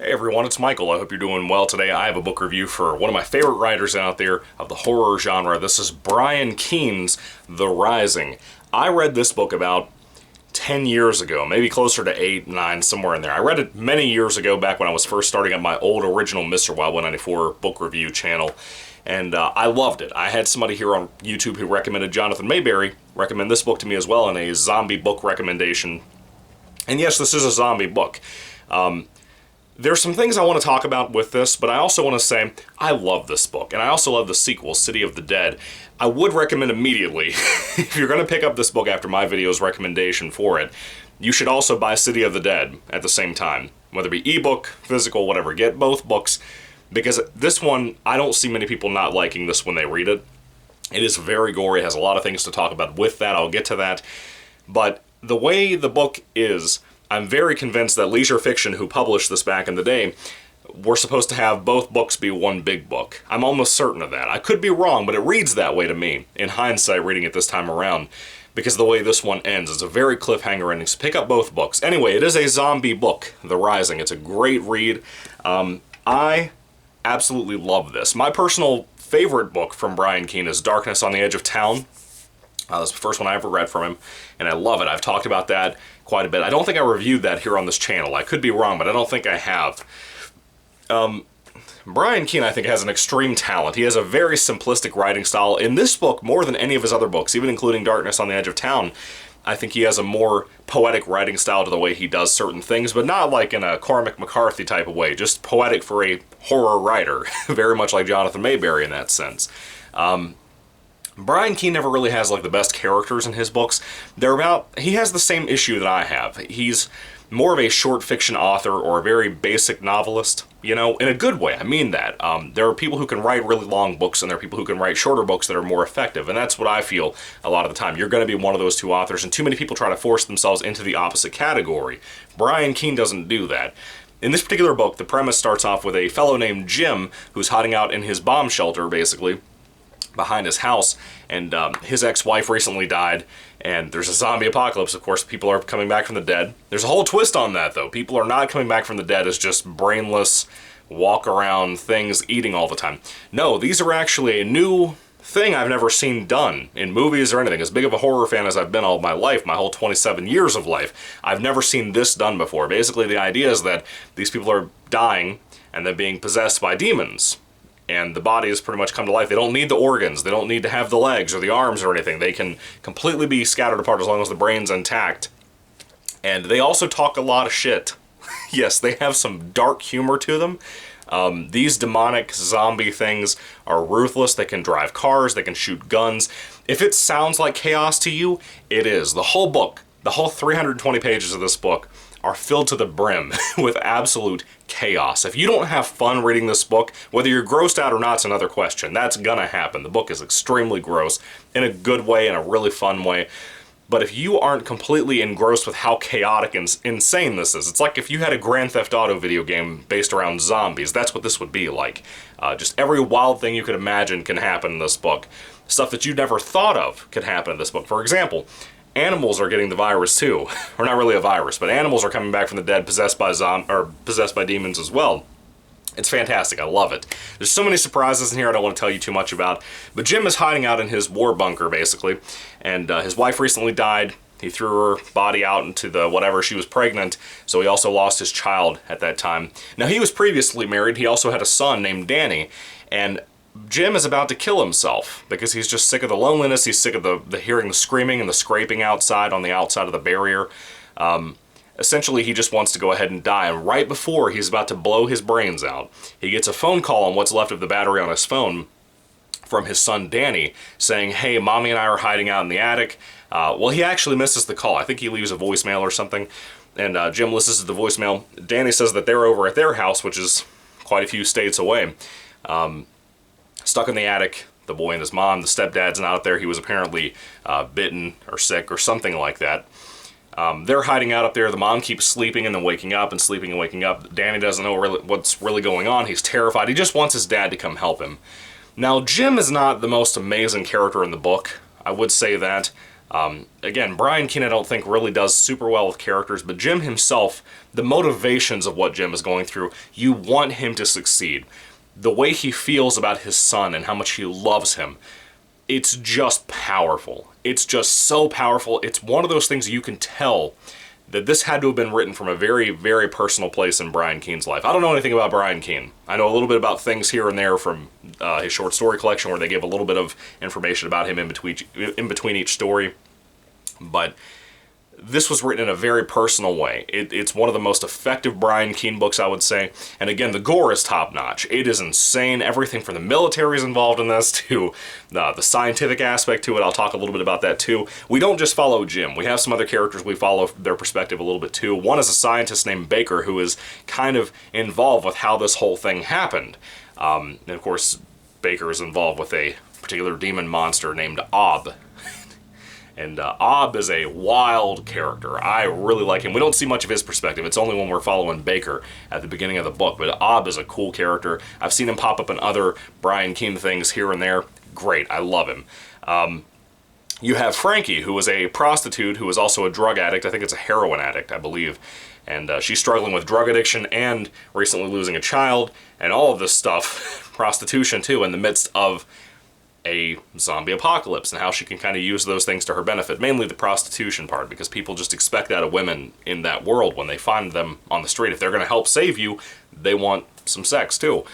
Hey everyone, it's Michael. I hope you're doing well today. I have a book review for one of my favorite writers out there of the horror genre. This is Brian Keene's The Rising. I read this book about 10 years ago, maybe closer to 8, 9, somewhere in there. I read it many years ago, back when I was first starting up my old original Mr. Wild 194 book review channel, and I loved it. I had somebody here on YouTube who recommended Jonathan Mayberry recommend this book to me as well in a zombie book recommendation. And yes, this is a zombie book. There's some things I want to talk about with this, but I also want to say I love this book, and I also love the sequel, City of the Dead. I would recommend immediately, if you're going to pick up this book after my video's recommendation for it, you should also buy City of the Dead at the same time. Whether it be ebook, physical, whatever, get both books, because this one, I don't see many people not liking this when they read it. It is very gory, it has a lot of things to talk about with that, I'll get to that. But the way the book is, I'm very convinced that Leisure Fiction, who published this back in the day, were supposed to have both books be one big book. I'm almost certain of that. I could be wrong, but it reads that way to me, in hindsight, reading it this time around, because of the way this one ends. It's a very cliffhanger ending, so pick up both books. Anyway, it is a zombie book, The Rising. It's a great read. I absolutely love this. My personal favorite book from Brian Keene is Darkness on the Edge of Town. That's the first one I ever read from him, and I love it. I've talked about that quite a bit. I don't think I reviewed that here on this channel. I could be wrong, but I don't think I have. Brian Keene, I think, has an extreme talent. He has a very simplistic writing style. In this book, more than any of his other books, even including Darkness on the Edge of Town, I think he has a more poetic writing style to the way he does certain things, but not like in a Cormac McCarthy type of way, just poetic for a horror writer, very much like Jonathan Mayberry in that sense. Brian Keene never really has like the best characters in his books. He has the same issue that I have. He's more of a short fiction author or a very basic novelist, you know, in a good way. I mean that. There are people who can write really long books, and there are people who can write shorter books that are more effective, and that's what I feel a lot of the time. You're going to be one of those two authors, and too many people try to force themselves into the opposite category. Brian Keene doesn't do that. In this particular book, the premise starts off with a fellow named Jim who's hiding out in his bomb shelter, basically, behind his house, and his ex-wife recently died, and there's a zombie apocalypse. Of course, people are coming back from the dead. There's a whole twist on that, though. People are not coming back from the dead as just brainless, walk-around things eating all the time. No, these are actually a new thing I've never seen done in movies or anything. As big of a horror fan as I've been all my life, my whole 27 years of life, I've never seen this done before. Basically, the idea is that these people are dying and then being possessed by demons, and the body has pretty much come to life. They don't need the organs. They don't need to have the legs or the arms or anything. They can completely be scattered apart as long as the brain's intact. And they also talk a lot of shit. Yes, they have some dark humor to them. These demonic zombie things are ruthless. They can drive cars. They can shoot guns. If it sounds like chaos to you, it is. The whole book, the whole 320 pages of this book, are filled to the brim with absolute chaos. If you don't have fun reading this book, whether you're grossed out or not is another question. That's gonna happen. The book is extremely gross in a good way, in a really fun way. But if you aren't completely engrossed with how chaotic and insane this is, it's like if you had a Grand Theft Auto video game based around zombies. That's what this would be like. Just every wild thing you could imagine can happen in this book. Stuff that you never thought of could happen in this book. For example, animals are getting the virus too. Or not really a virus, but animals are coming back from the dead possessed by demons as well. It's fantastic. I love it. There's so many surprises in here I don't want to tell you too much about. But Jim is hiding out in his war bunker, basically, and his wife recently died. He threw her body out into the whatever. She was pregnant, so he also lost his child at that time. Now, he was previously married. He also had a son named Danny, and Jim is about to kill himself because he's just sick of the loneliness. He's sick of the hearing the screaming and the scraping outside on the outside of the barrier. Essentially, he just wants to go ahead and die, and right before he's about to blow his brains out, he gets a phone call on what's left of the battery on his phone from his son Danny saying, "Hey, Mommy and I are hiding out in the attic." Well, he actually misses the call. I think he leaves a voicemail or something, and Jim listens to the voicemail. Danny says that they're over at their house, which is quite a few states away. Stuck in the attic, the boy and his mom. The stepdad's not out there. He was apparently bitten or sick or something like that. They're hiding out up there. The mom keeps sleeping and then waking up and sleeping and waking up. Danny doesn't know what's really going on. He's terrified. He just wants his dad to come help him. Now, Jim is not the most amazing character in the book. I would say that. Again, Brian Keene I don't think really does super well with characters, but Jim himself, the motivations of what Jim is going through, you want him to succeed. The way he feels about his son and how much he loves him, it's just powerful. It's just so powerful. It's one of those things you can tell that this had to have been written from a very, very personal place in Brian Keene's life. I don't know anything about Brian Keene. I know a little bit about things here and there from his short story collection where they give a little bit of information about him in between each story. But this was written in a very personal way. It's one of the most effective Brian Keene books, I would say. And again, the gore is top-notch. It is insane. Everything from the military is involved in this to the scientific aspect to it. I'll talk a little bit about that too. We don't just follow Jim. We have some other characters we follow their perspective a little bit too. One is a scientist named Baker who is kind of involved with how this whole thing happened. And of course, Baker is involved with a particular demon monster named Ob. And Ob is a wild character. I really like him. We don't see much of his perspective. It's only when we're following Baker at the beginning of the book. But Ob is a cool character. I've seen him pop up in other Brian Keene things here and there. Great. I love him. You have Frankie, who is a prostitute who is also a drug addict. I think it's a heroin addict, I believe. And she's struggling with drug addiction and recently losing a child. And all of this stuff, prostitution too, in the midst of a zombie apocalypse, and how she can kind of use those things to her benefit, mainly the prostitution part, because people just expect that of women in that world when they find them on the street. If they're going to help save you, they want some sex too.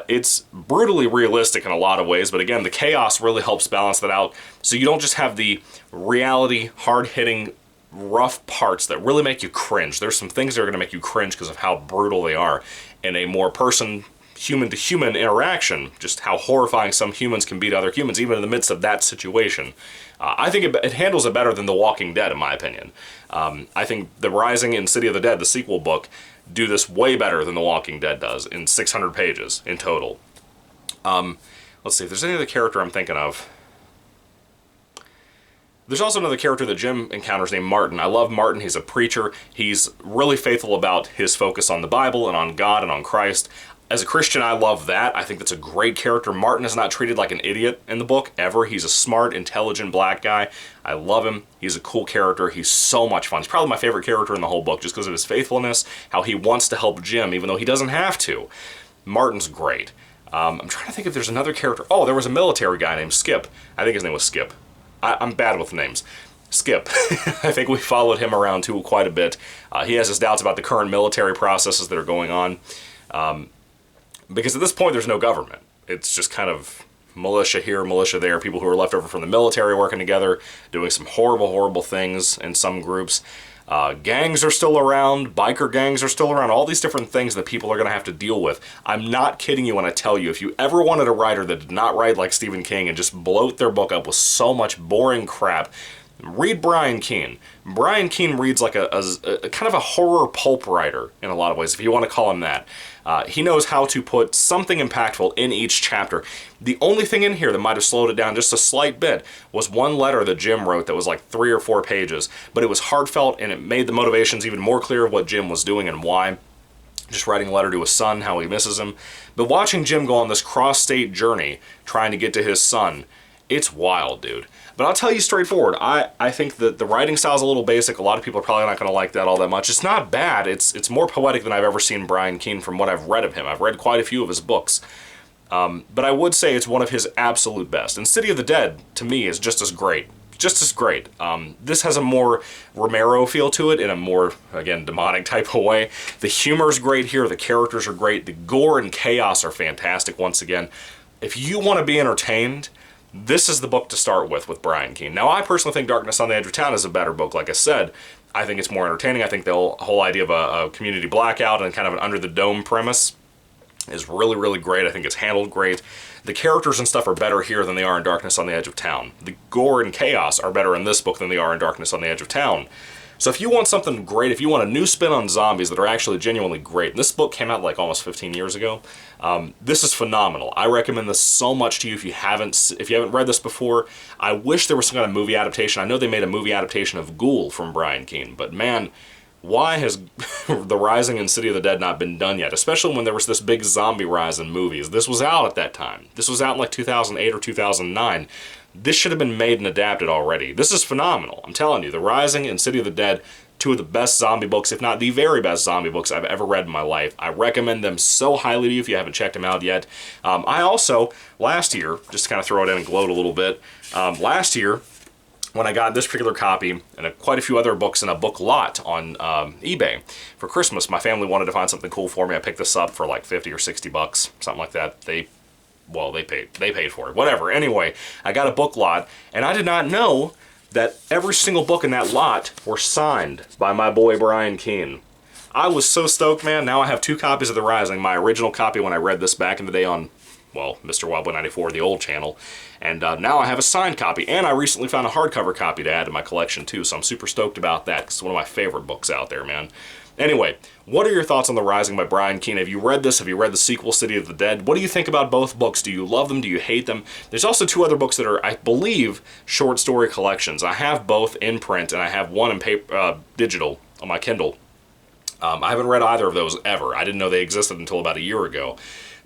It's brutally realistic in a lot of ways, but again, the chaos really helps balance that out, so you don't just have the reality, hard-hitting, rough parts that really make you cringe. There's some things that are going to make you cringe because of how brutal they are in a more human-to-human interaction, just how horrifying some humans can be to other humans, even in the midst of that situation. I think it handles it better than The Walking Dead, in my opinion. I think The Rising and City of the Dead, the sequel book, do this way better than The Walking Dead does, in 600 pages in total. Let's see if there's any other character I'm thinking of. There's also another character that Jim encounters named Martin. I love Martin. He's a preacher. He's really faithful about his focus on the Bible and on God and on Christ. As a Christian, I love that. I think that's a great character. Martin is not treated like an idiot in the book, ever. He's a smart, intelligent black guy. I love him. He's a cool character. He's so much fun. He's probably my favorite character in the whole book, just because of his faithfulness, how he wants to help Jim, even though he doesn't have to. Martin's great. I'm trying to think if there's another character. Oh, there was a military guy named Skip. I think his name was Skip. I'm bad with names. Skip. I think we followed him around, too, quite a bit. He has his doubts about the current military processes that are going on. Because at this point, there's no government. It's just kind of militia here, militia there, people who are left over from the military working together, doing some horrible, horrible things in some groups. Gangs are still around, biker gangs are still around, all these different things that people are going to have to deal with. I'm not kidding you when I tell you, if you ever wanted a writer that did not write like Stephen King and just bloat their book up with so much boring crap, read Brian Keene. Brian Keene reads like a kind of a horror pulp writer in a lot of ways, if you want to call him that. He knows how to put something impactful in each chapter. The only thing in here that might have slowed it down just a slight bit was one letter that Jim wrote that was like 3 or 4 pages, but it was heartfelt and it made the motivations even more clear of what Jim was doing and why. Just writing a letter to his son, how he misses him. But watching Jim go on this cross-state journey trying to get to his son, it's wild, dude. But I'll tell you straightforward, I think that the writing style's a little basic. A lot of people are probably not going to like that all that much. It's not bad. It's more poetic than I've ever seen Brian Keene from what I've read of him. I've read quite a few of his books. But I would say it's one of his absolute best. And City of the Dead, to me, is just as great. Just as great. This has a more Romero feel to it in a more, again, demonic type of way. The humor's great here. The characters are great. The gore and chaos are fantastic once again. If you want to be entertained, this is the book to start with Brian Keene. Now, I personally think Darkness on the Edge of Town is a better book, like I said. I think it's more entertaining. I think the whole idea of a community blackout and kind of an under-the-dome premise is really, really great. I think it's handled great. The characters and stuff are better here than they are in Darkness on the Edge of Town. The gore and chaos are better in this book than they are in Darkness on the Edge of Town. So if you want something great, if you want a new spin on zombies that are actually genuinely great, and this book came out like almost 15 years ago, this is phenomenal. I recommend this so much to you if you haven't read this before. I wish there was some kind of movie adaptation. I know they made a movie adaptation of Ghoul from Brian Keene, but man, why has The Rising and City of the Dead not been done yet? Especially when there was this big zombie rise in movies. This was out at that time. This was out in like 2008 or 2009. This should have been made and adapted already. This is phenomenal. I'm telling you, The Rising and City of the Dead, two of the best zombie books, if not the very best zombie books I've ever read in my life. I recommend them so highly to you if you haven't checked them out yet. I also, last year, just to kind of throw it in and gloat a little bit, last year, when I got this particular copy and quite a few other books in a book lot on eBay for Christmas, my family wanted to find something cool for me. I picked this up for like 50 or 60 bucks, something like that. They paid for it, whatever. Anyway, I got a book lot, and I did not know that every single book in that lot were signed by my boy Brian Keene. I was so stoked, man. Now I have 2 copies of The Rising, my original copy when I read this back in the day on, well, Mr. Wildboy 94, the old channel, and now I have a signed copy, and I recently found a hardcover copy to add to my collection too, so I'm super stoked about that, because it's one of my favorite books out there, man. Anyway, what are your thoughts on The Rising by Brian Keene? Have you read this? Have you read the sequel, City of the Dead? What do you think about both books? Do you love them? Do you hate them? There's also 2 other books that are, I believe, short story collections. I have both in print, and I have one in paper, digital on my Kindle. I haven't read either of those ever. I didn't know they existed until about a year ago.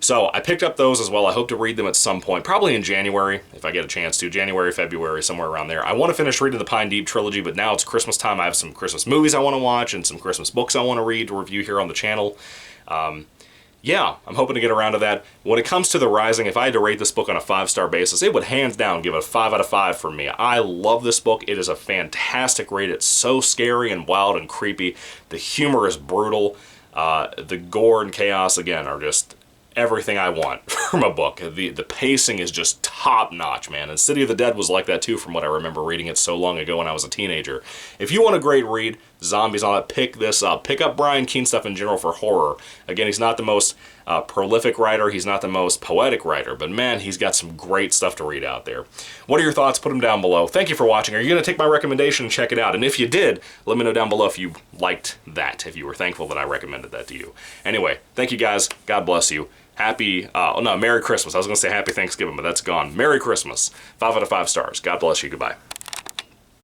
So I picked up those as well. I hope to read them at some point, probably in January, if I get a chance to. January, February, somewhere around there. I want to finish reading the Pine Deep trilogy, but now it's Christmas time. I have some Christmas movies I want to watch and some Christmas books I want to read to review here on the channel. Yeah, I'm hoping to get around to that. When it comes to The Rising, if I had to rate this book on a 5-star basis, it would hands down give it a 5 out of 5 for me. I love this book. It is a fantastic read. It's so scary and wild and creepy. The humor is brutal. The gore and chaos, again, are just everything I want from a book. The pacing is just top-notch, man. And City of the Dead was like that too, from what I remember reading it so long ago when I was a teenager. If you want a great read, zombies, all that, pick this up. Pick up Brian Keene stuff in general for horror. Again, he's not the most prolific writer. He's not the most poetic writer. But man, he's got some great stuff to read out there. What are your thoughts? Put them down below. Thank you for watching. Are you going to take my recommendation and check it out? And if you did, let me know down below if you liked that, if you were thankful that I recommended that to you. Anyway, thank you guys. God bless you. Happy, oh no, Merry Christmas. I was going to say Happy Thanksgiving, but that's gone. Merry Christmas. 5 out of 5 stars. God bless you. Goodbye.